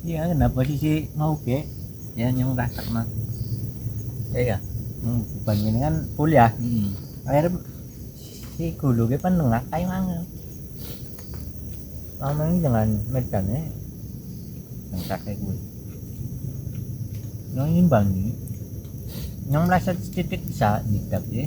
Iya, kenapa sih si mau ke? Ya yang rasa mah. Iya. Bandingin kan kuliah. Hmm. Akhirnya si guru ke penengah kayak mana? Ngomongin dengan medannya yang kakek gue. Yang imbang nih. Yang merasa titik bisa tidak ya?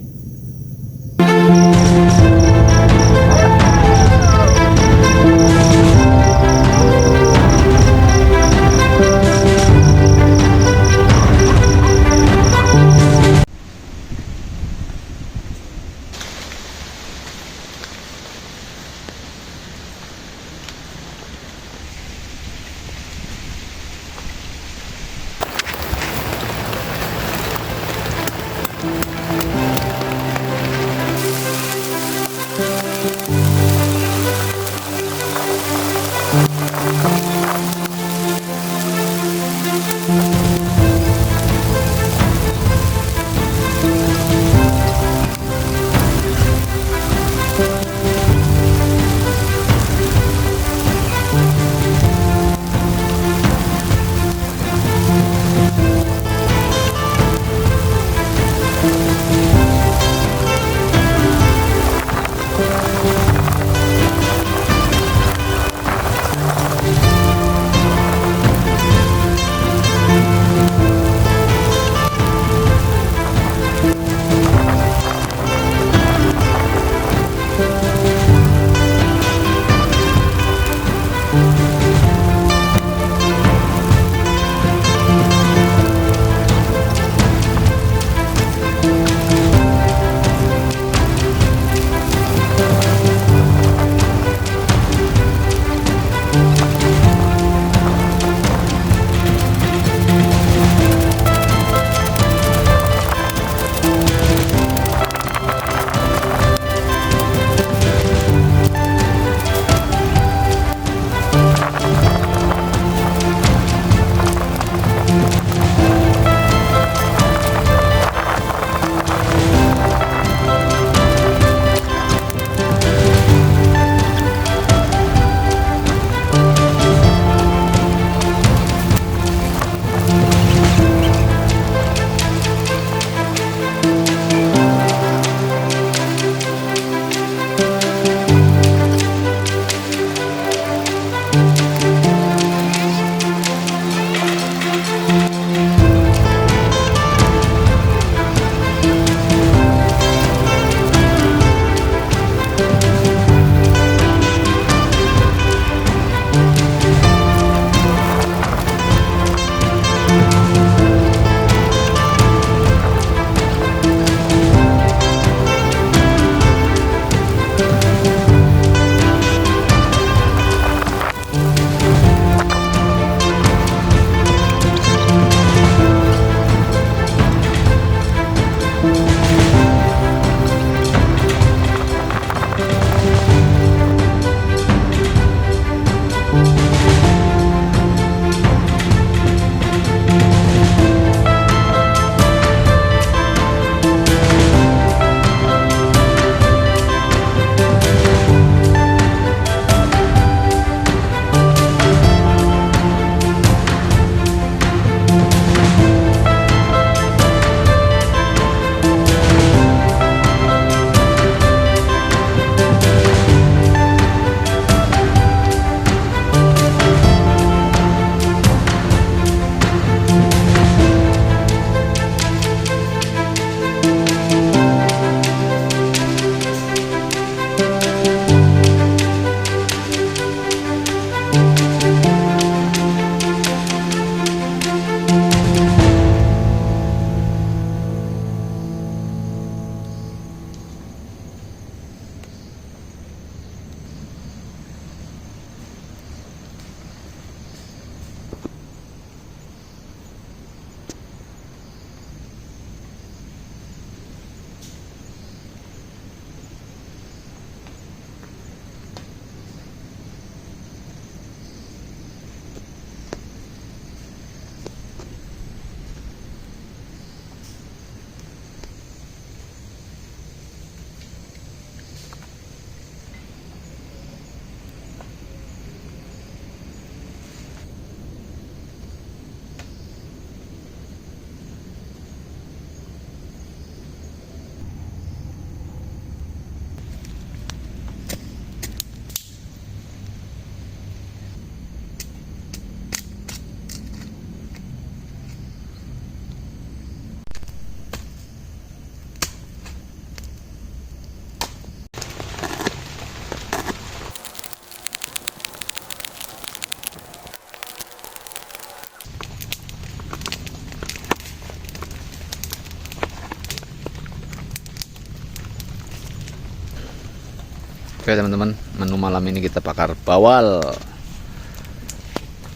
Oke teman-teman, menu malam ini kita bakar bawal.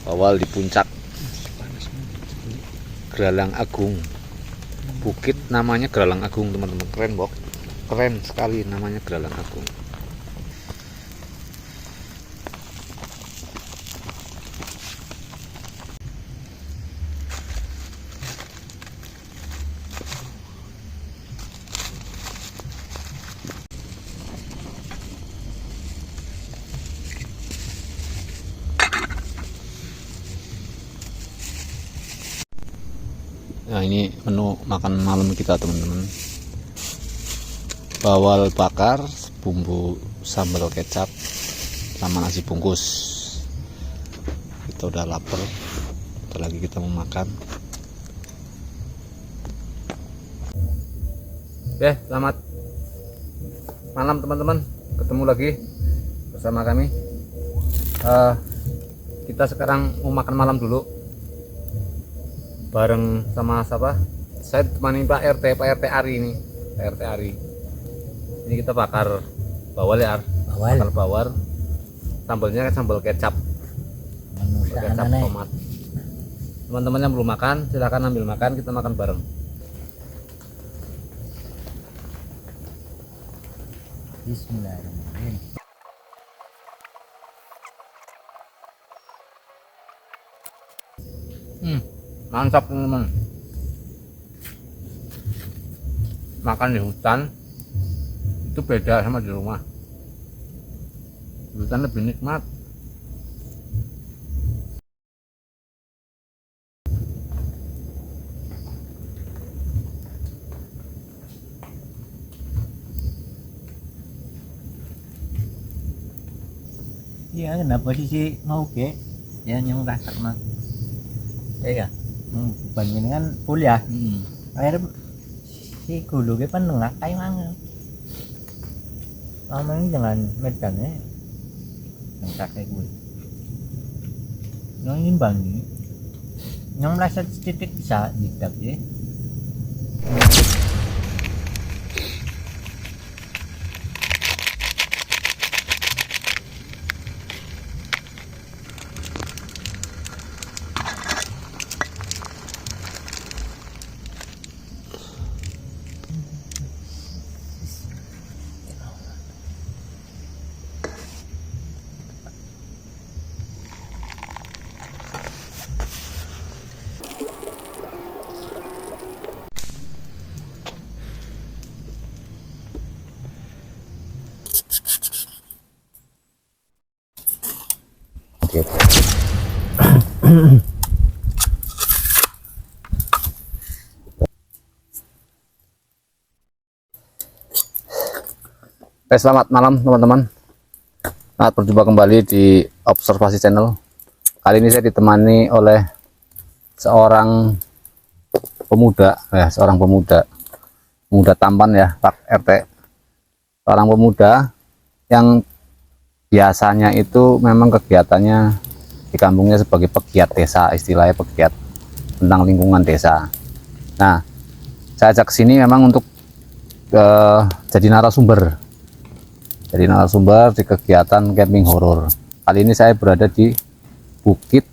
Bawal di puncak Graalang Agung. Bukit namanya Graalang Agung teman-teman. Keren bok. Keren sekali namanya Graalang Agung. Nah ini menu makan malam kita teman-teman. Bawal bakar, bumbu sambal kecap, sama nasi bungkus. Kita udah lapar, bentar lagi kita mau makan. Oke, selamat malam teman-teman. Ketemu lagi bersama kami. Kita sekarang mau makan malam dulu. Bareng sama siapa? Saya ditemani Pak RT Ari ini. Pak RT Ari. Ini kita bakar bawal ya, Bawal. Bakar bawal. Sambalnya sambal kecap. Manusia Kecap aneh. tomat. Teman-teman yang belum makan, silakan ambil makan, kita makan bareng. Bismillahirrahmanirrahim. Mantap teman-teman. Makan di hutan itu beda sama di rumah. Di hutan lebih nikmat. Iya, kenapa sih mau ke? Ya yang rasa mah. Iya. Bukan ini kan kuliah. Akhir si gulu ke penengah kayak mana? Ngomong dengan medannya yang kakek gue. Yang imbangi, yang merasa titik bisa tidak ya? Oke, selamat malam teman-teman. Selamat berjumpa kembali di Observasi Channel. Kali ini saya ditemani oleh seorang pemuda, seorang pemuda tampan ya, Pak RT. Seorang pemuda yang biasanya itu memang kegiatannya di kampungnya sebagai pegiat desa, istilahnya pegiat tentang lingkungan desa. Nah, saya ajak sini memang untuk jadi narasumber di kegiatan camping horor. Kali ini saya berada di Bukit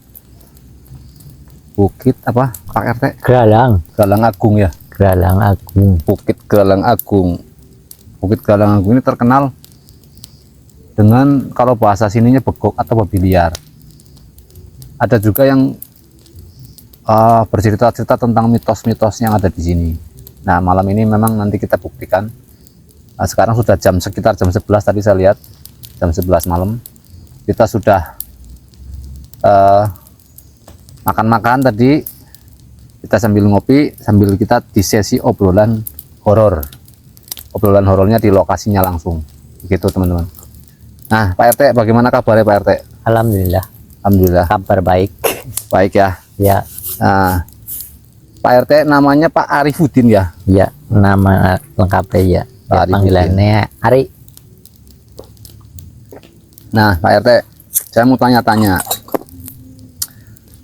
apa Pak RT? Graalang Agung ya. Graalang Agung. Bukit Graalang Agung. Bukit Graalang Agung ini terkenal dengan kalau bahasa sininya begok atau babi liar. Ada juga yang bercerita-cerita tentang mitos-mitos yang ada di sini. Nah, malam ini memang nanti kita buktikan. Nah, sekarang sudah sekitar jam 11 tadi saya lihat, jam 11 malam. Kita sudah makan-makan tadi, kita sambil ngopi, sambil kita di sesi obrolan horor. Obrolan horornya di lokasinya langsung. Begitu teman-teman. Nah, Pak RT, bagaimana kabarnya Pak RT? Alhamdulillah. Alhamdulillah. Kabar baik. Baik ya. Ya, Nah, Pak RT namanya Pak Arifudin ya? ya, nama lengkapnya ya. Pak Arifudin. Panggilannya Ari. Nah, Pak RT, saya mau tanya-tanya.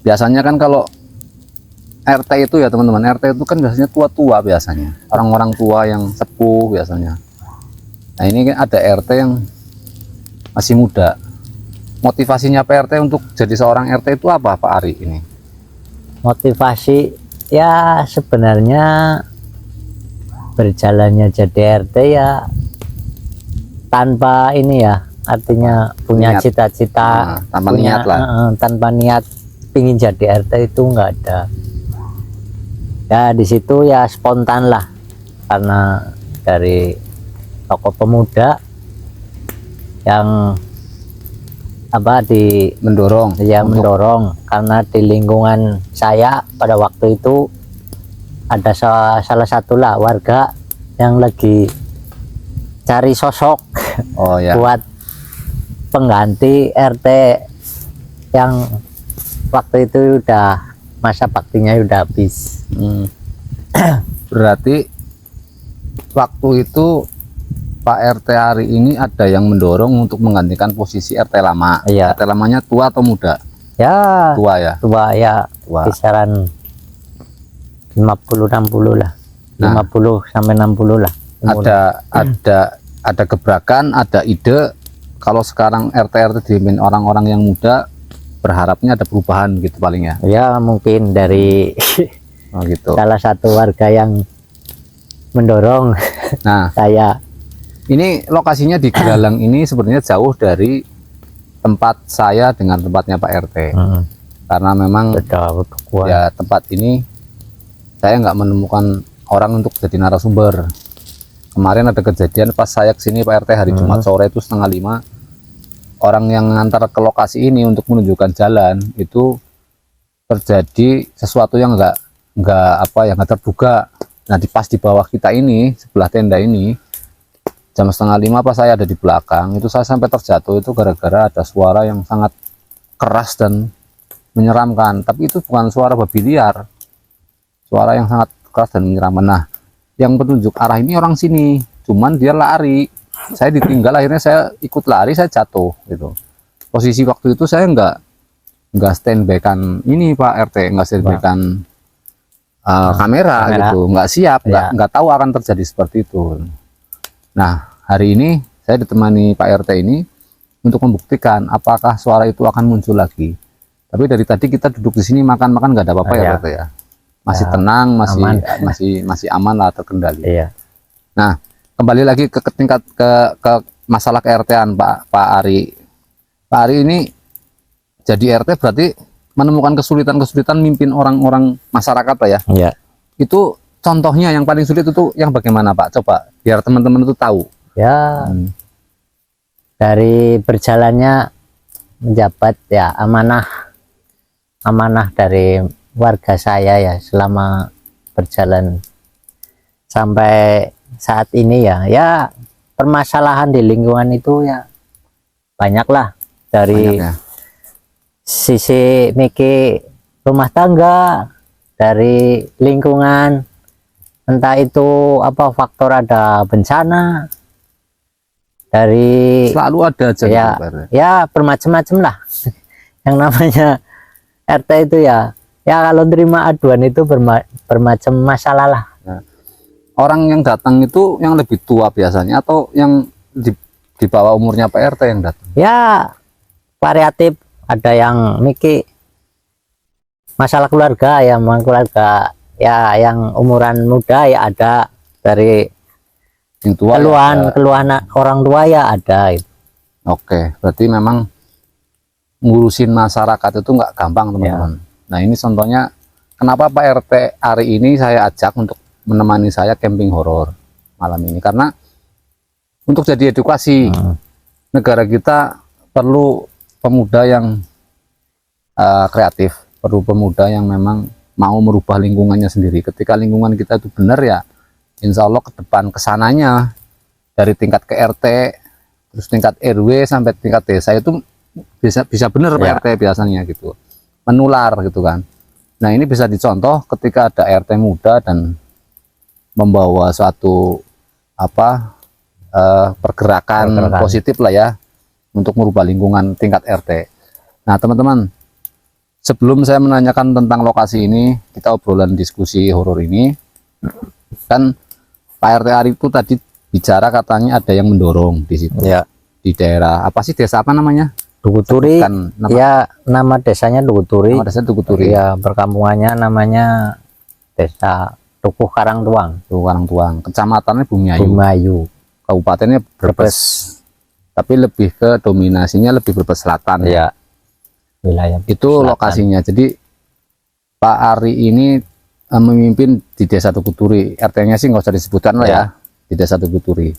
Biasanya kan kalau RT itu ya teman-teman, RT itu kan biasanya tua-tua biasanya. Orang-orang tua yang sepuh biasanya. Nah, ini kan ada RT yang masih muda. Motivasinya Pak RT untuk jadi seorang RT itu apa Pak Ari ini? Motivasi ya sebenarnya berjalannya jadi RT ya tanpa ini ya, artinya punya Niat. cita-cita, Tanpa niat lah. tanpa niat pingin jadi RT itu nggak ada. Ya di situ ya spontan lah, karena dari tokoh pemuda yang Mendorong ya untuk- mendorong, karena di lingkungan saya pada waktu itu ada salah satu lah warga yang lagi cari sosok Oh ya. buat pengganti RT yang waktu itu udah masa baktinya udah habis. Berarti waktu itu Pak RT hari ini ada yang mendorong untuk menggantikan posisi RT lama. Iya. RT lamanya tua atau muda? Ya Tua ya. tua ya, Tua. kisaran 50-60 lah. Nah. 50 sampai 60 lah. Ada gebrakan, ada ide. Kalau sekarang RT dipimpin orang-orang yang muda, berharapnya ada perubahan gitu paling ya. Ya mungkin dari Oh gitu. salah satu warga yang mendorong Nah, saya. ini lokasinya di Geralang ini sebenarnya jauh dari tempat saya dengan tempatnya Pak RT. Karena memang Udah kuat. ya tempat ini saya nggak menemukan orang untuk jadi narasumber. Kemarin ada kejadian pas saya kesini Pak RT hari Jumat sore itu 4:30, orang yang ngantar ke lokasi ini untuk menunjukkan jalan itu terjadi sesuatu yang nggak terduga. Nah pas di bawah kita ini, sebelah tenda ini, jam 4:30 pas saya ada di belakang itu saya sampai terjatuh itu gara-gara ada suara yang sangat keras dan menyeramkan. Tapi itu bukan suara babi liar, suara yang sangat keras dan menyeramkan. Nah yang petunjuk arah ini orang sini, cuman dia lari, saya ditinggal, akhirnya saya ikut lari, saya jatuh gitu. Posisi waktu itu saya nggak standby kan ini Pak RT, nggak standby kan kamera gitu, nggak siap, nggak tahu akan terjadi seperti itu. Nah hari ini saya ditemani Pak RT ini untuk membuktikan apakah suara itu akan muncul lagi. Tapi dari tadi kita duduk di sini makan-makan nggak ada apa-apa ya RT ya, masih tenang, aman. masih aman lah, terkendali. Iya. Nah kembali lagi ke tingkat ke masalah ke-RT-an Pak Ari. Pak Ari ini jadi RT berarti menemukan kesulitan-kesulitan mimpin orang-orang masyarakat Pak ya. Iya. Itu contohnya yang paling sulit itu yang bagaimana Pak? Coba biar teman-teman itu tahu. Ya dari berjalannya menjabat ya amanah dari warga saya ya selama berjalan sampai saat ini ya permasalahan di lingkungan itu ya banyaklah, dari Banyak ya. sisi mikir rumah tangga, dari lingkungan, entah itu apa faktor ada bencana, dari Selalu ada aja ya gitu, Pak RT. ya bermacam-macam lah. Yang namanya RT itu ya kalau terima aduan itu bermacam masalah lah. Orang yang datang itu yang lebih tua biasanya atau yang di bawah umurnya Pak RT yang datang? Ya variatif, ada yang mikir masalah keluarga ya, keluarga ya, yang umuran muda ya ada, dari Yang tua keluhan orang tua ya ada. Oke, berarti memang ngurusin masyarakat itu nggak gampang teman-teman. Nah ini contohnya kenapa Pak RT hari ini saya ajak untuk menemani saya camping horor malam ini, karena untuk jadi edukasi. Negara kita perlu pemuda yang kreatif, perlu pemuda yang memang mau merubah lingkungannya sendiri. Ketika lingkungan kita itu benar ya, insya Allah ke depan kesananya dari tingkat ke RT, terus tingkat RW sampai tingkat desa itu bisa benar Pak RT biasanya gitu, menular gitu kan. Nah ini bisa dicontoh ketika ada RT muda dan membawa suatu pergerakan positif lah ya untuk merubah lingkungan tingkat RT. Nah teman-teman, sebelum saya menanyakan tentang lokasi ini, kita obrolan diskusi horor ini kan Pak RT Ari itu tadi bicara katanya ada yang mendorong di situ. Ya. di daerah apa sih, desa apa namanya? Dukuturi. Sebutkan nama, Ya, nama desanya Dukuturi. nama desa Dukuturi. Ya, perkampungannya namanya Desa Tukuh Karangtuang, Tuh Karangtuang. Kecamatannya Bumiayu. Bumayu. Kabupatennya Brebes. Tapi lebih ke dominasinya lebih Brebes Selatan. Ya, wilayah Itu selatan. lokasinya. Jadi Pak Ari ini memimpin di Desa Dukuturi. RT-nya sih nggak usah disebutkan lah ya, di Desa Dukuturi.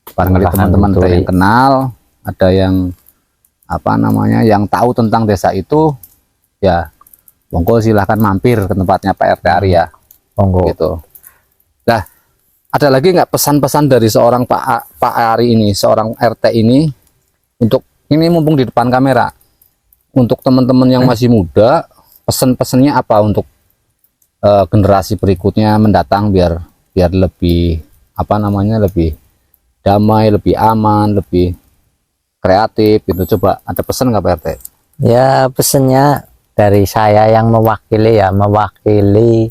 Barangkali Kelurahan teman-teman ada Dukuturi. yang kenal, ada yang apa namanya, yang tahu tentang desa itu, ya monggo silahkan mampir ke tempatnya Pak RT Ari ya, Monggo. gitu. Nah, ada lagi nggak pesan-pesan dari seorang Pak Ari ini, seorang RT ini, untuk ini mumpung di depan kamera, untuk teman-teman yang masih muda, pesan-pesannya apa untuk generasi berikutnya mendatang, biar lebih apa namanya, lebih damai, lebih aman, lebih kreatif gitu. Coba ada pesan nggak Pak RT? Ya, pesannya dari saya yang mewakili ya, mewakili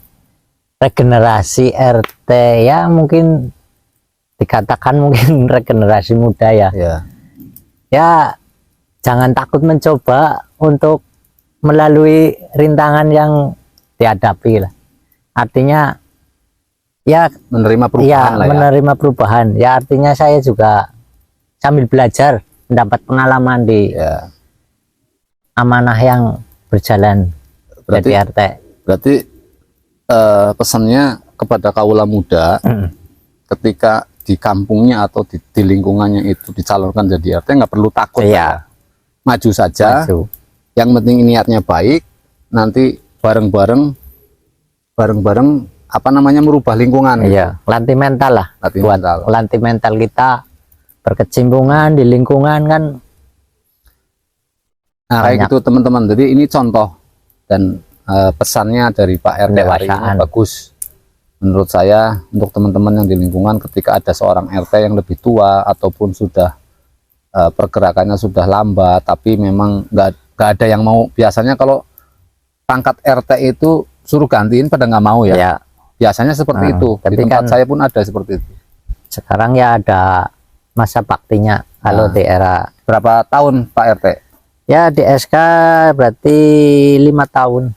regenerasi RT ya, mungkin dikatakan mungkin regenerasi muda ya. Ya, jangan takut mencoba untuk melalui rintangan yang dihadapi lah. Artinya ya Menerima perubahan ya, lah ya. menerima perubahan. Ya, artinya saya juga sambil belajar, mendapat pengalaman di Ya, amanah yang berjalan berarti jadi RT. berarti pesannya kepada kaula muda, ketika di kampungnya atau di lingkungannya itu dicalonkan jadi RT, nggak perlu takut Iya. ya. Maju saja. Maju. Yang penting niatnya baik, nanti bareng-bareng apa namanya, merubah lingkungan gitu. Iya, latih mental lah. Latih Buat mental. latih mental kita berkecimpungan di lingkungan kan. Nah, kayak Banyak. gitu teman-teman. Jadi ini contoh dan pesannya dari Pak RT Ari ini Pendewasaan. bagus menurut saya, untuk teman-teman yang di lingkungan. Ketika ada seorang RT yang lebih tua ataupun sudah pergerakannya sudah lambat, tapi memang nggak ada yang mau. Biasanya kalau pangkat RT itu suruh gantiin pada nggak mau ya. Ya, Biasanya seperti Nah, itu. Di tapi tempat kan- saya pun ada seperti itu. sekarang ya ada masa baktinya. Kalau Nah. di era Berapa tahun Pak RT? ya di SK berarti 5 tahun.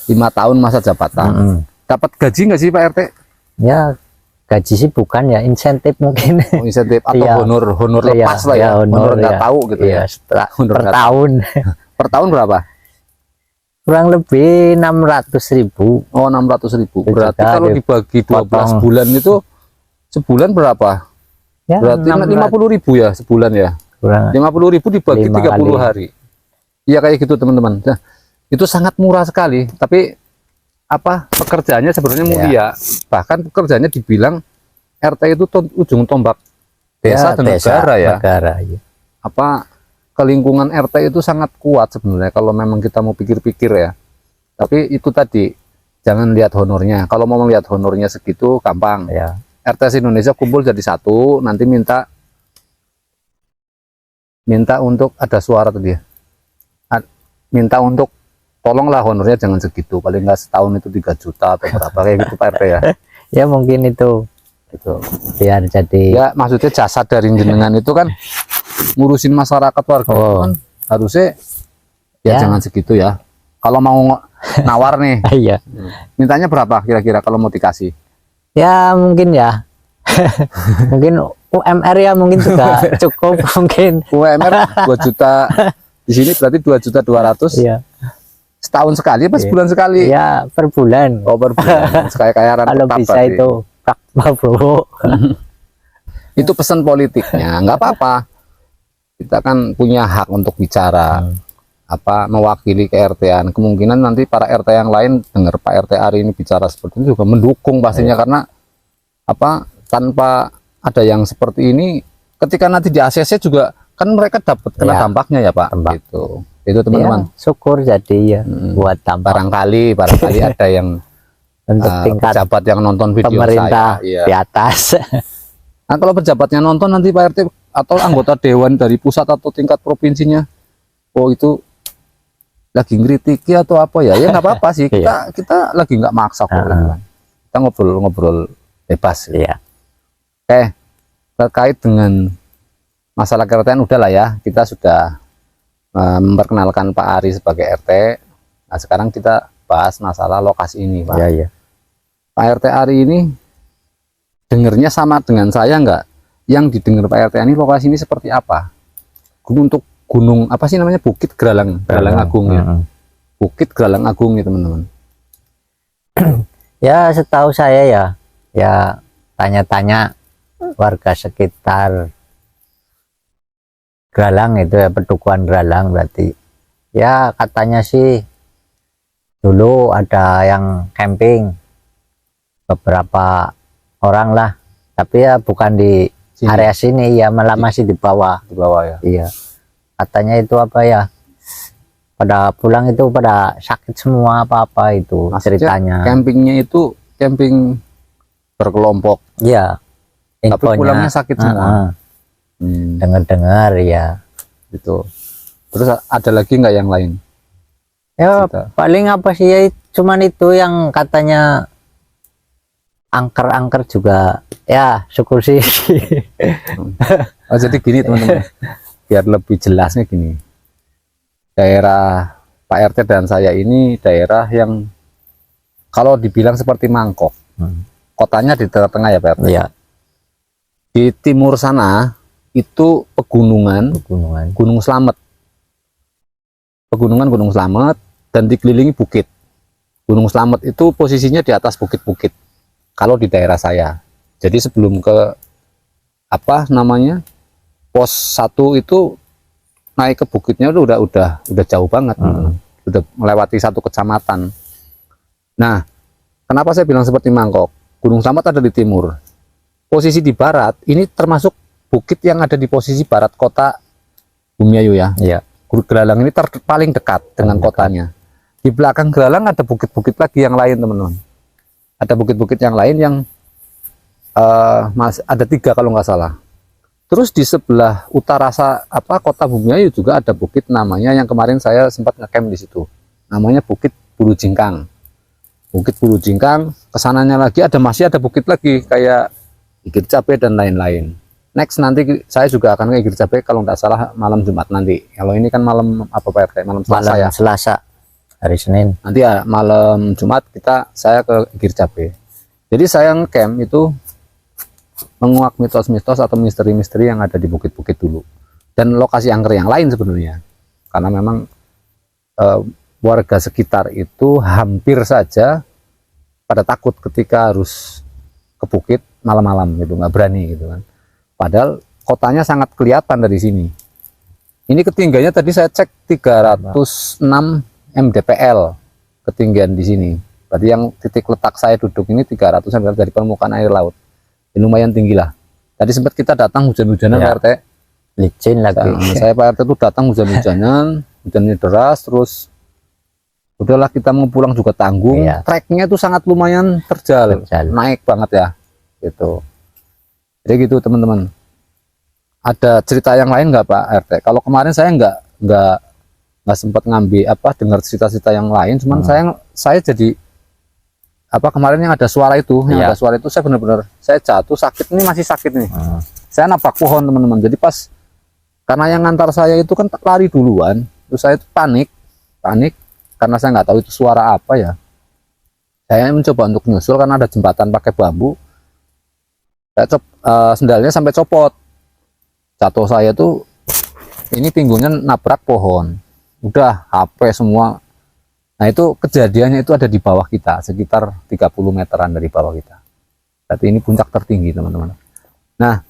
5 tahun masa jabatan. Mm-mm. Dapat gaji nggak sih Pak RT? Ya, gaji sih bukan ya, insentif mungkin. Oh, insentif atau Iya. honor Iya, lepas lah ya, iya, honor, nggak iya. tahu gitu Iya, ya. Honor per nggak tahu. tahun. Per tahun berapa? Kurang lebih 600.000. Oh, 600.000. Itu Berarti juga kalau dia dibagi 12 potong. bulan itu sebulan berapa? Ya, Berarti 50.000 ya sebulan ya. kurang 50.000 dibagi 5 30 kali. hari. Iya kayak gitu teman-teman. Nah, itu sangat murah sekali, tapi apa, pekerjaannya sebenarnya mulia. Bahkan pekerjaannya dibilang RT itu ujung tombak desa dan negara ya. Negara, ya. Apa, ke lingkungan RT itu sangat kuat sebenarnya kalau memang kita mau pikir-pikir ya. Tapi itu tadi, jangan lihat honornya. Kalau mau melihat honornya segitu gampang. Ya. RT Indonesia kumpul jadi satu, nanti minta untuk ada suara tadi ya. Minta untuk tolonglah honornya jangan segitu, paling nggak setahun itu 3 juta atau berapa kayak gitu Pak RT ya. Ya mungkin itu Gitu. biar jadi Ya maksudnya jasa dari jenengan itu kan ngurusin masyarakat warga itu kan harusnya ya, Ya. jangan segitu ya. Kalau mau nawar nih, iya. mintanya berapa kira-kira kalau mau dikasih? Ya mungkin ya. Mungkin UMR ya mungkin juga cukup mungkin. UMR 2 juta di sini berarti 2.200.000 Iya. setahun sekali apa sebulan sekali? Ya per bulan. Oh, per bulan. Kayak Kalau bisa itu Pak Bro. Itu pesan politiknya, nggak apa-apa. Kita kan punya hak untuk bicara, apa, mewakili ke RT-an. Kemungkinan nanti para RT yang lain dengar Pak RT Ari ini bicara seperti itu juga mendukung pastinya, karena apa, tanpa ada yang seperti ini, ketika nanti di ACC juga kan mereka dapat kena Ya, dampaknya ya Pak. dampak. Itu teman-teman. Ya, syukur jadi ya buat dampak Barangkali ada yang untuk tingkat pejabat yang nonton video pemerintah saya. Iya. di atas. Nah, kalau pejabatnya nonton nanti Pak RT atau anggota dewan dari pusat atau tingkat provinsinya, oh itu lagi ngkritiki atau apa ya, ya nggak apa-apa sih. Kita lagi nggak maksa kok. Kita ngobrol-ngobrol bebas. Iya. Oke, terkait dengan masalah RT udah lah ya, kita sudah memperkenalkan Pak Ari sebagai RT. Nah sekarang kita bahas masalah lokasi ini, Pak. Ya, ya. Pak RT Ari ini dengernya sama dengan saya nggak? Yang didengar Pak RT ini lokasi ini seperti apa? Untuk gunung apa sih namanya, Bukit Geralang Agung ya. Bukit Geralang Agung ya teman-teman. Ya setahu saya ya tanya-tanya warga sekitar Geralang itu ya, Pedukuhan Geralang berarti. Ya katanya sih dulu ada yang camping beberapa orang lah, tapi ya bukan di area sini ya, malah masih di bawah ya. Iya, katanya itu apa ya, pada pulang itu pada sakit semua apa itu. Maksudnya ceritanya campingnya itu camping berkelompok ya, tapi pulangnya sakit semua. Dengar-dengar ya gitu. Terus ada lagi nggak yang lain? Ya paling apa sih ya, cuman itu yang katanya angker-angker juga ya, syukur sih. Oh jadi gini teman-teman, biar lebih jelasnya gini, daerah Pak RT dan saya ini daerah yang kalau dibilang seperti mangkok, kotanya di tengah-tengah ya Pak RT. Ya. Di timur sana itu pegunungan Gunung Slamet, Gunung Slamet, dan dikelilingi bukit. Gunung Slamet itu posisinya di atas bukit-bukit kalau di daerah saya. Jadi sebelum ke apa namanya pos 1 itu naik ke bukitnya itu udah jauh banget, udah melewati 1 kecamatan. Nah kenapa saya bilang seperti mangkok? Gunung Slamet ada di timur, posisi di barat ini termasuk bukit yang ada di posisi barat kota Bumiayu ya. Iya. Geralang ini paling dekat dengan kotanya. Di belakang Geralang ada bukit-bukit lagi yang lain teman-teman. Ada bukit-bukit yang lain yang ada 3 kalau nggak salah. Terus di sebelah utara kota Bumiayu juga ada bukit namanya, yang kemarin saya sempat ngecamp di situ. Namanya Bukit Bulu Jingkang. Bukit Bulu Jingkang, kesananya lagi masih ada bukit lagi kayak Igir Cabe dan lain-lain. Next nanti saya juga akan ke Igir Cabe kalau nggak salah malam Jumat nanti. Kalau ini kan malam apa Pak RT? Malam Selasa ya. Selasa, hari Senin. Nanti ya malam Jumat saya ke Igir Cabe. Jadi saya ngecamp itu menguak mitos-mitos atau misteri-misteri yang ada di bukit-bukit dulu, dan lokasi angker yang lain sebenarnya, karena memang warga sekitar itu hampir saja pada takut ketika harus ke bukit malam-malam gitu, nggak berani gitu kan. Padahal kotanya sangat kelihatan dari sini. Ini ketinggiannya tadi saya cek 306 mdpl ketinggian di sini. Berarti yang titik letak saya duduk ini 300 mdpl dari permukaan air laut. Ya, lumayan tinggi lah. Tadi sempat kita datang hujan-hujanan ya. Pak RT. Licin lagi. Saya Pak RT tuh datang hujan-hujanan, hujannya deras, terus udahlah kita mau pulang juga tanggung. Ya. Treknya itu sangat lumayan terjal. Naik banget ya. Gitu. Jadi gitu teman-teman. Ada cerita yang lain nggak Pak RT? Kalau kemarin saya nggak sempat ngambil dengar cerita-cerita yang lain, cuman saya jadi kemarin yang ada suara itu, ada suara itu saya benar-benar saya jatuh sakit, ini masih sakit nih. Saya nabrak pohon teman-teman. Jadi pas karena yang ngantar saya itu kan lari duluan, terus saya itu panik karena saya nggak tahu itu suara apa ya. Saya mencoba untuk nyusul karena ada jembatan pakai bambu. Saya sendalnya sampai copot. Jatuh saya tuh ini pinggulnya nabrak pohon. Udah HP semua. Nah itu kejadiannya itu ada di bawah kita, sekitar 30 meteran dari bawah kita. Berarti ini puncak tertinggi teman-teman. Nah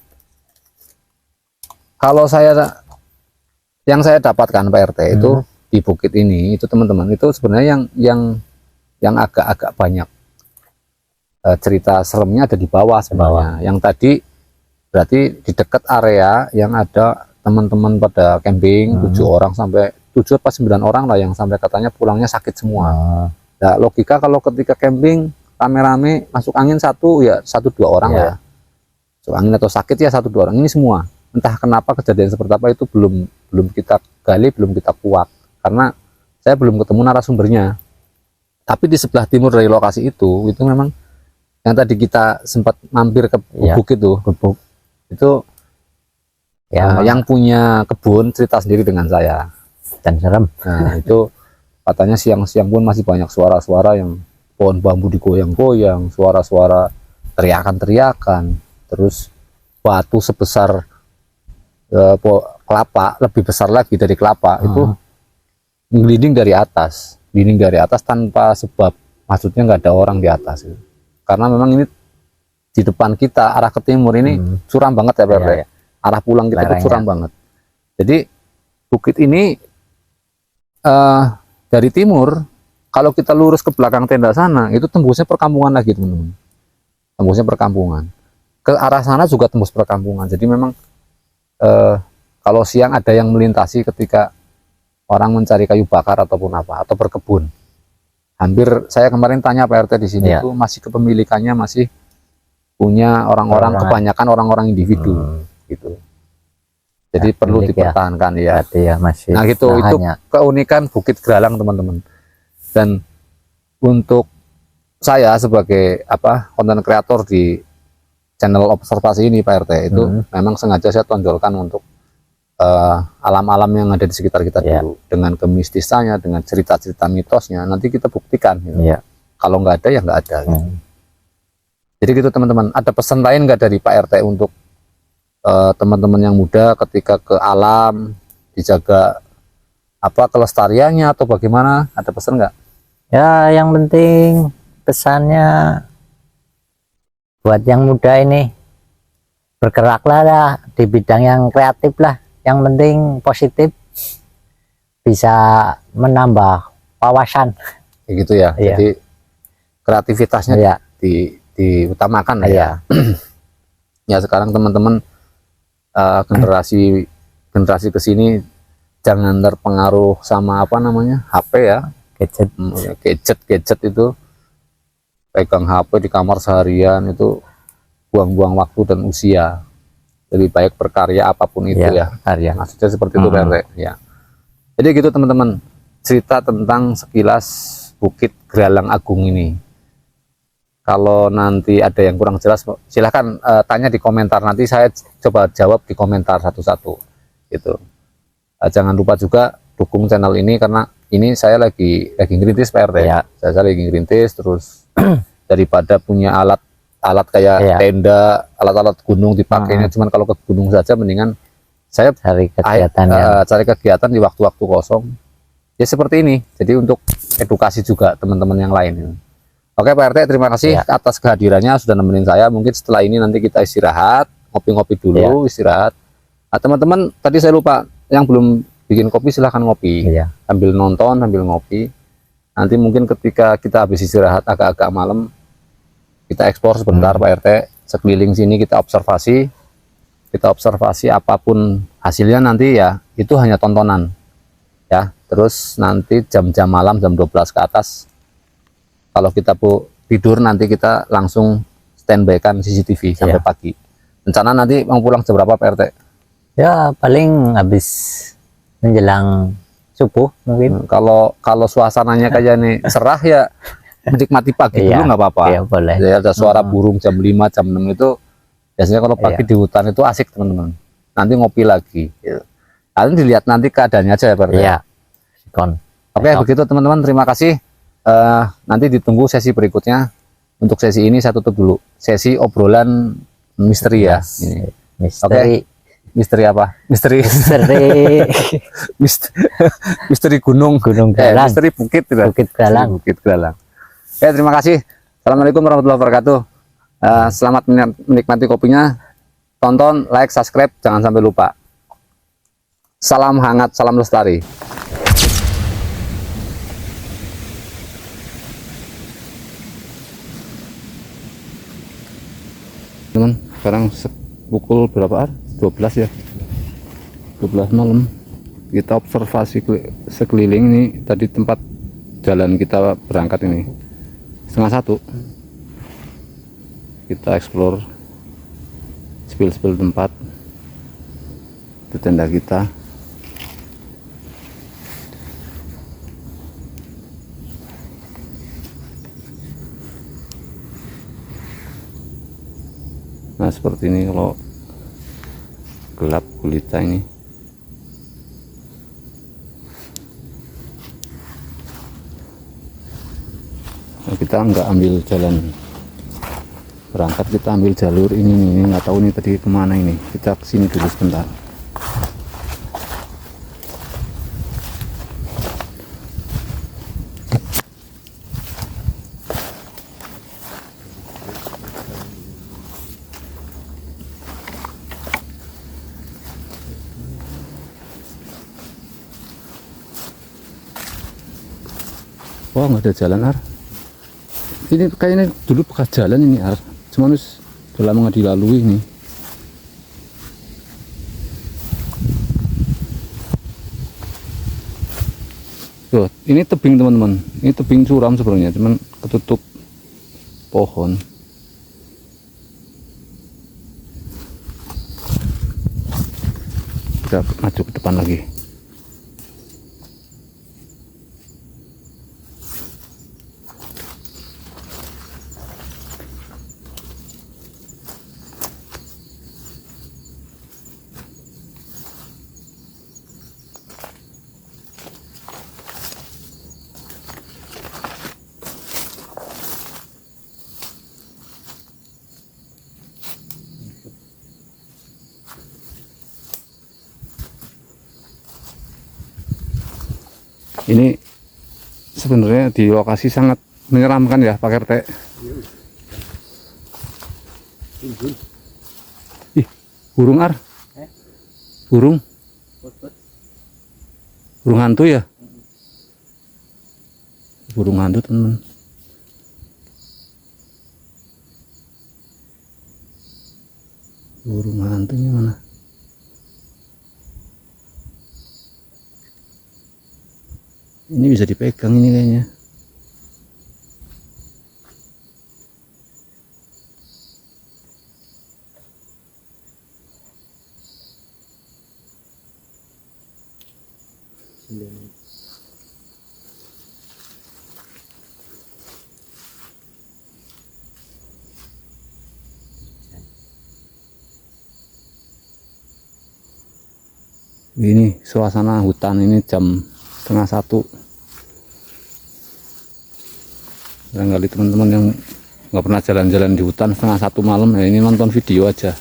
kalau yang saya dapatkan Pak RT itu di bukit ini itu teman-teman, itu sebenarnya yang agak-agak banyak cerita seremnya ada di bawah sebenarnya. Yang tadi berarti di dekat area yang ada teman-teman pada camping 7 orang sampai 7 atau 9 orang lah yang sampai katanya pulangnya sakit semua. Nah, logika kalau ketika camping rame-rame masuk angin 1 2 orang ya. Masuk angin atau sakit ya 1 2 orang. Ini semua. Entah kenapa kejadian seperti apa itu belum kita gali, belum kita kuak. Karena saya belum ketemu narasumbernya. Tapi di sebelah timur dari lokasi itu memang yang tadi kita sempat mampir ke bukit itu Ya, yang punya kebun cerita sendiri dengan saya. dan serem. Nah itu katanya siang-siang pun masih banyak suara-suara yang pohon bambu digoyang-goyang, suara-suara teriakan-teriakan, terus batu sebesar kelapa, lebih besar lagi dari kelapa itu ngelinding dari atas, tanpa sebab, maksudnya nggak ada orang di atas gitu. Karena memang ini di depan kita arah ke timur ini curam banget ya Pak RT. Iya, iya. Arah pulang kita tuh Lerengnya. curam banget. Jadi bukit ini dari timur, kalau kita lurus ke belakang tenda sana, itu tembusnya perkampungan lagi teman-teman. Tembusnya perkampungan. Ke arah sana juga tembus perkampungan. Jadi memang kalau siang ada yang melintasi ketika orang mencari kayu bakar ataupun apa, atau berkebun. Hampir saya kemarin tanya Pak RT di sini Iya. itu masih kepemilikannya masih punya orang-orang, kebanyakan orang-orang individu gitu. Jadi Ya, perlu milik dipertahankan ya. Berarti ya masih Nah gitu, itu lahannya. keunikan Bukit Gralang teman-teman. Dan untuk saya sebagai konten kreator di channel observasi ini Pak RT itu memang sengaja saya tonjolkan untuk alam-alam yang ada di sekitar kita dulu, dengan kemistisannya, dengan cerita-cerita mitosnya. Nanti kita buktikan gitu. Kalau nggak ada ya nggak ada gitu. Jadi gitu teman-teman. Ada pesan lain nggak dari Pak RT untuk teman-teman yang muda ketika ke alam, dijaga kelestariannya atau bagaimana? Ada pesan nggak? Ya, yang penting pesannya buat yang muda ini, bergeraklah lah di bidang yang kreatif lah. Yang penting positif, bisa menambah wawasan. Kayak gitu ya. Iya. Jadi kreativitasnya Iya. diutamakan Iya. ya. Ya sekarang teman-teman generasi ke sini jangan terpengaruh sama HP ya. Gadget itu, pegang HP di kamar seharian itu buang-buang waktu dan usia. Lebih baik berkarya apapun itu ya. Karya. Maksudnya seperti itu Pak RT ya. Jadi gitu teman-teman, cerita tentang sekilas Bukit Gralang Agung ini. Kalau nanti ada yang kurang jelas silahkan tanya di komentar, nanti saya coba jawab di komentar satu-satu gitu. Jangan lupa juga dukung channel ini karena ini saya lagi ngerintis Pak RT. Saya lagi ngerintis, terus daripada punya alat kayak tenda, alat-alat gunung dipakainya cuman kalau ke gunung saja, mendingan saya cari kegiatan di waktu-waktu kosong ya seperti ini. Jadi untuk edukasi juga teman-teman yang lain. Oke Pak RT, terima kasih atas kehadirannya, sudah nemenin saya. Mungkin setelah ini nanti kita istirahat, ngopi-ngopi dulu, istirahat. Nah, teman-teman tadi saya lupa, yang belum bikin kopi silahkan ngopi, sambil nonton, sambil ngopi. Nanti mungkin ketika kita habis istirahat agak-agak malam, kita eksplor sebentar Pak RT, sekeliling sini kita observasi apapun hasilnya nanti ya itu hanya tontonan ya. Terus nanti jam-jam malam, jam 12 ke atas, kalau kita tidur nanti kita langsung standby kan CCTV sampai pagi. Rencana nanti mau pulang jam berapa Pak RT? Ya paling habis menjelang subuh mungkin. Kalau suasananya kayak nih cerah ya menikmati pagi dulu nggak apa-apa. Iya, boleh. Jadi ada suara burung jam 5, jam 6 itu biasanya kalau pagi di hutan itu asik teman-teman. Nanti ngopi lagi. Gitu. Nanti dilihat nanti keadaannya aja ya Pak RT. Iya. Oke begitu teman-teman, terima kasih. Nanti ditunggu sesi berikutnya. Untuk sesi ini saya tutup dulu. Sesi obrolan misteri ya. Ini. Misteri. Misteri apa? Misteri misteri gunung Gralang. misteri bukit gitu. Bukit Gralang. Bukit Gralang. Terima kasih. Assalamualaikum warahmatullahi wabarakatuh. Selamat menikmati kopinya. Tonton, like, subscribe, jangan sampai lupa. Salam hangat, salam lestari. Teman, sekarang pukul berapa? 12 ya. 12 malam. Kita observasi sekeliling ini. Tadi tempat jalan kita berangkat ini 12:30. Kita explore spill tempat. Itu tenda kita. Nah seperti ini kalau gelap. gulita ini. Nah, kita nggak ambil jalan berangkat, kita ambil jalur ini nih. Nggak tahu nih tadi kemana ini. Kita kesini dulu sebentar. Wah, nggak ada jalan, Ar. Ini kayaknya dulu bekas jalan ini, Ar. Cuman udah lama nggak dilalui ini. Tuh, ini tebing teman-teman. Ini tebing curam sebenarnya, cuman ketutup pohon. Kita maju ke depan lagi. Ini sebenarnya di lokasi sangat menyeramkan ya Pak RT. Ih, burung, Ar. Burung. Burung hantu ya? Burung hantu, teman. Burung hantunya mana? Ini bisa dipegang ini kayaknya. Ini suasana hutan ini jam 12:30. Barangkali teman-teman yang nggak pernah jalan-jalan di hutan 12:30 malam, ya ini nonton video aja.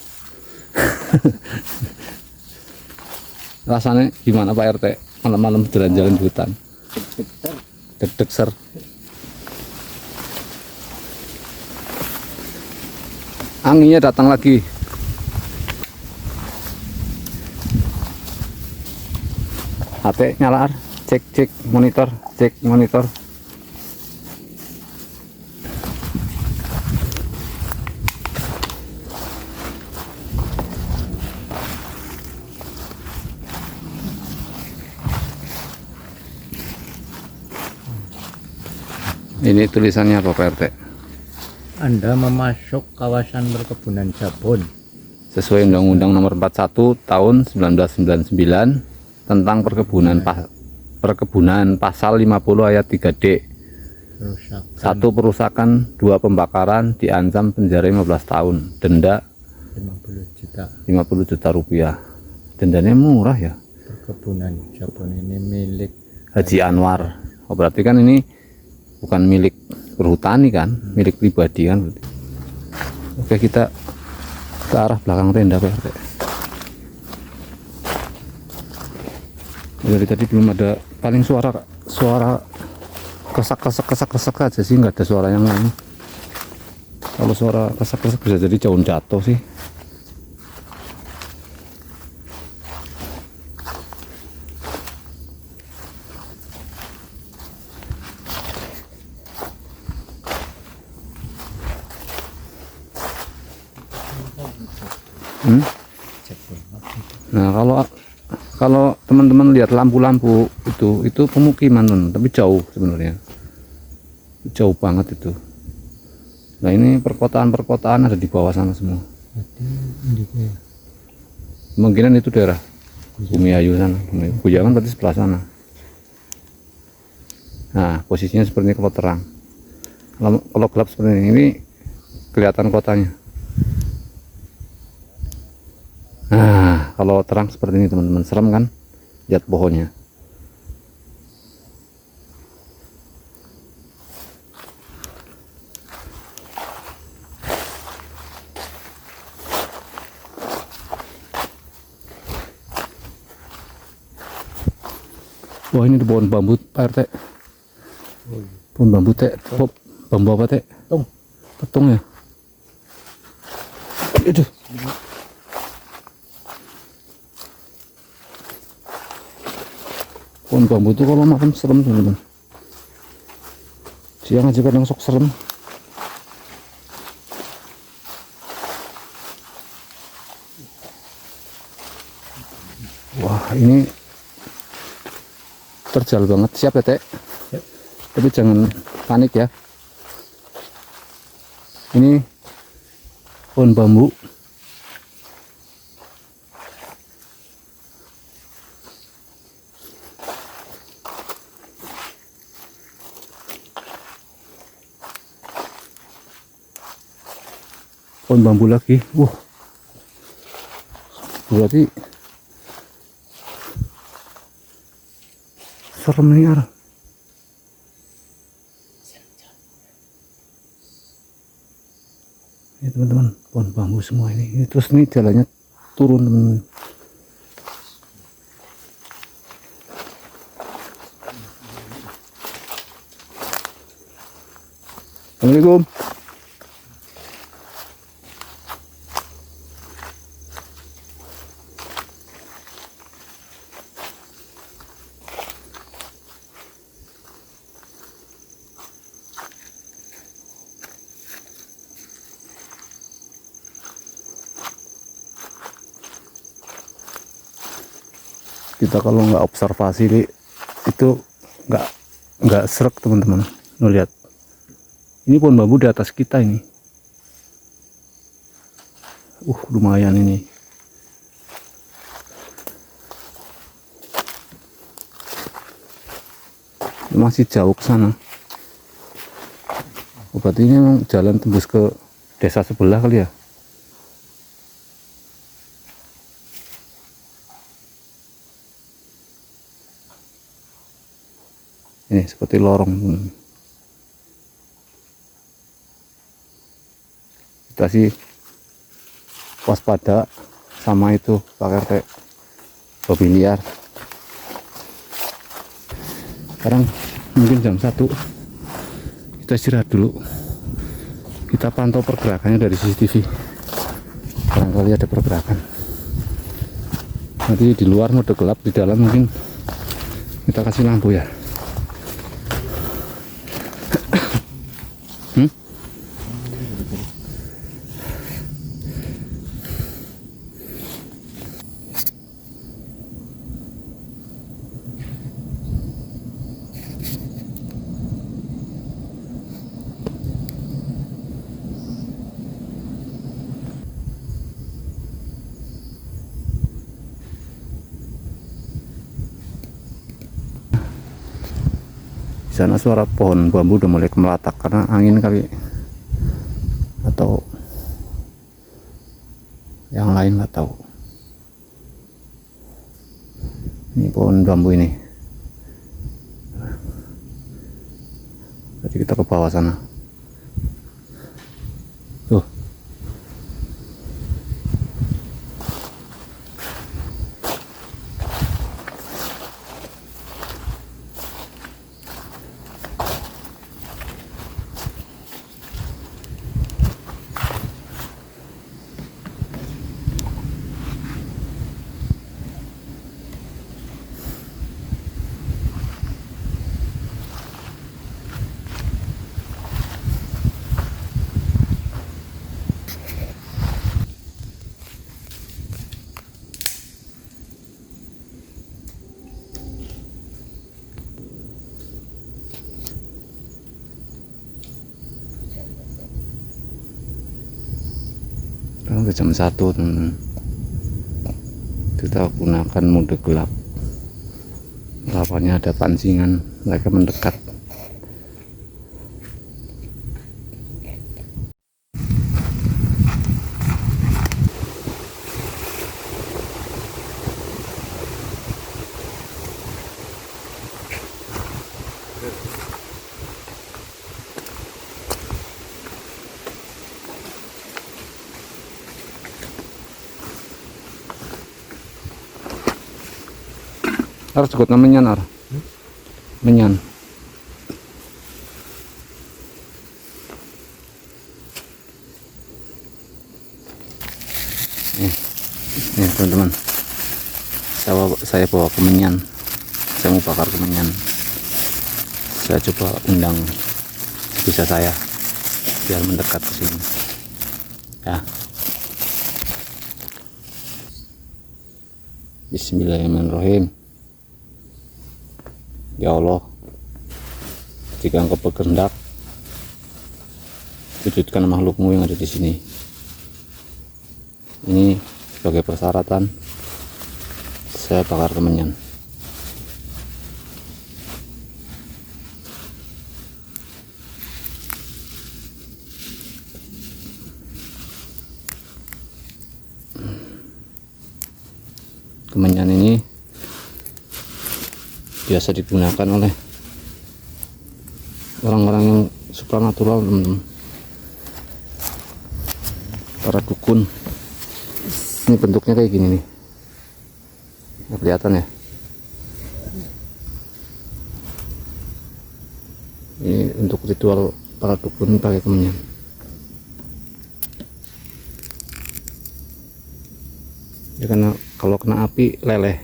Rasanya gimana Pak RT malam-malam jalan-jalan di hutan? Deg-deg ser. Anginnya datang lagi. HT nyala, Ar. Cek monitor, cek monitor. Ini tulisannya apa Pak RT? Anda memasuk kawasan perkebunan Jabon Sesuai Undang-Undang Nomor 41 Tahun 1999 tentang perkebunan pasal 50 ayat 3D. perusahaan 1 perusakan, 2 pembakaran, diancam penjara 15 tahun, denda 50 juta rupiah. Dendanya murah ya. perkebunan Jabon ini milik Haji Anwar. Oh, berarti kan ini bukan milik perhutani kan, milik pribadi kan. Oke, kita ke arah belakang tenda Pak RT. Dari tadi belum ada, paling suara kesak aja sih, nggak ada suara yang lain. Kalau suara kesak bisa jadi daun jatuh sih. Nah, kalau teman-teman lihat lampu-lampu itu pemukiman, tapi jauh sebenarnya, jauh banget itu. Nah, ini perkotaan ada di bawah sana semua. Kemungkinan itu daerah Bumiayu sana, Bujangan berarti sebelah sana. Nah, posisinya seperti ini kalau terang. Kalau gelap seperti ini kelihatan kotanya. Nah, kalau terang seperti ini teman-teman, serem kan? Lihat pohonnya. Wah, ini pohon bambu Pak RT. Pohon bambu teh, bambu apa teh? Tung. Petung ya. Aduh. Pohon bambu itu kalau makan serem teman-teman. Siang aja kadang sok serem. Wah, ini terjal banget. Siap ya, Teh? Siap. Tapi jangan panik ya. Ini pohon bambu. Pohon bambu lagi. Berarti serem nih arah. Ini teman-teman, pohon bambu semua ini. Terus ini jalannya turun teman-teman. Assalamualaikum. Kita kalau nggak observasi itu nggak serak teman-teman. Lihat, ini pohon bambu di atas kita ini. Lumayan ini. Masih jauh ke sana. Berarti ini memang jalan tembus ke desa sebelah kali ya. Ini seperti lorong. Kita sih waspada sama itu Pak RT, babi liar. Sekarang mungkin jam 1, kita istirahat dulu. Kita pantau pergerakannya dari CCTV. Barangkali ada pergerakan. Nanti di luar mode gelap, di dalam mungkin kita kasih lampu ya. Di sana suara pohon bambu udah mulai meletak karena angin kali, atau yang lain nggak tahu. Ini pohon bambu ini. Jadi kita ke bawah sana. Tuh. Sekarang udah jam 1 teman-teman. Kita gunakan mode gelap. Lawannya ada pancingan, mereka mendekat. Harus ikut menyan ar. Menyan. Nih teman-teman. Saya bawa kemenyan. Saya mau bakar kemenyan. Saya coba undang bisa saya biar mendekat ke sini. Ya. Bismillahirrahmanirrahim. Ya Allah, jika Engkau berkehendak, wujudkan makhlukmu yang ada di sini. Ini sebagai persyaratan saya bakar kemenyan. Kemenyan ini biasa digunakan oleh orang-orang yang supranatural, teman-teman. Para dukun. Ini bentuknya kayak gini nih. Nggak kelihatan ya? Ini untuk ritual para dukun pakai kemenyan. Ya karena kalau kena api leleh,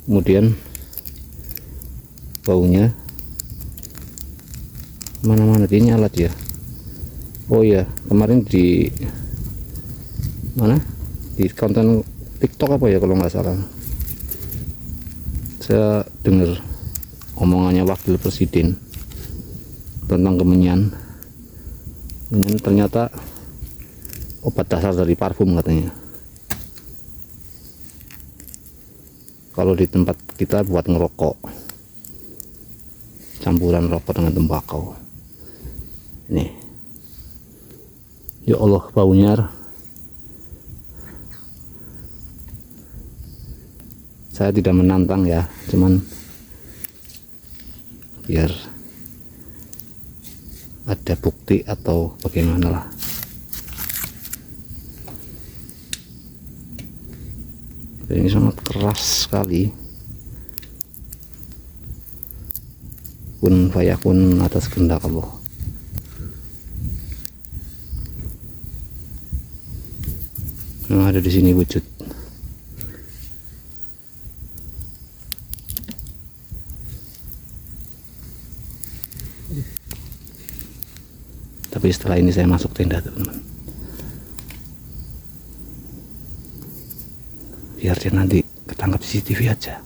kemudian baunya mana-mana dia nyala dia. Oh ya, kemarin di mana, di konten TikTok apa ya kalau nggak salah, saya dengar omongannya wakil presiden tentang kemenyan. Ternyata obat dasar dari parfum katanya. Kalau di tempat kita buat ngerokok, campuran rokok dengan tembakau. Ini, ya Allah, baunya. Saya tidak menantang ya, cuman biar ada bukti atau bagaimana lah. Ini sangat keras sekali. Kun fayakun atas kehendak Allah. Yang ada di sini wujud. Tapi setelah ini saya masuk tenda, teman-teman. Biar dia nanti ketangkap CCTV aja.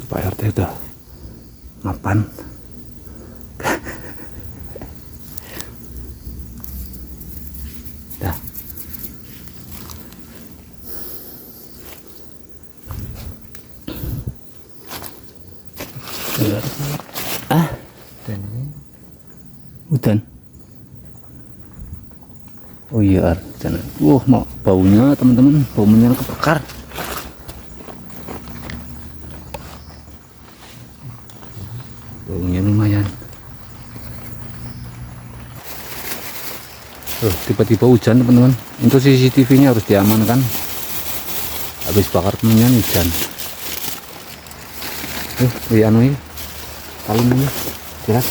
Pak RT udah mapan. Dah. Ah, hutan. Oh iya, jangan. Mau baunya teman-teman, bau menyan kebakar. Baunya lumayan. Tiba-tiba hujan teman-teman. Untuk CCTV-nya harus diamankan. Habis bakar menyan hujan. Anu ini, kali ini jelas.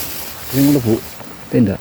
Ini mulu bu, tenda.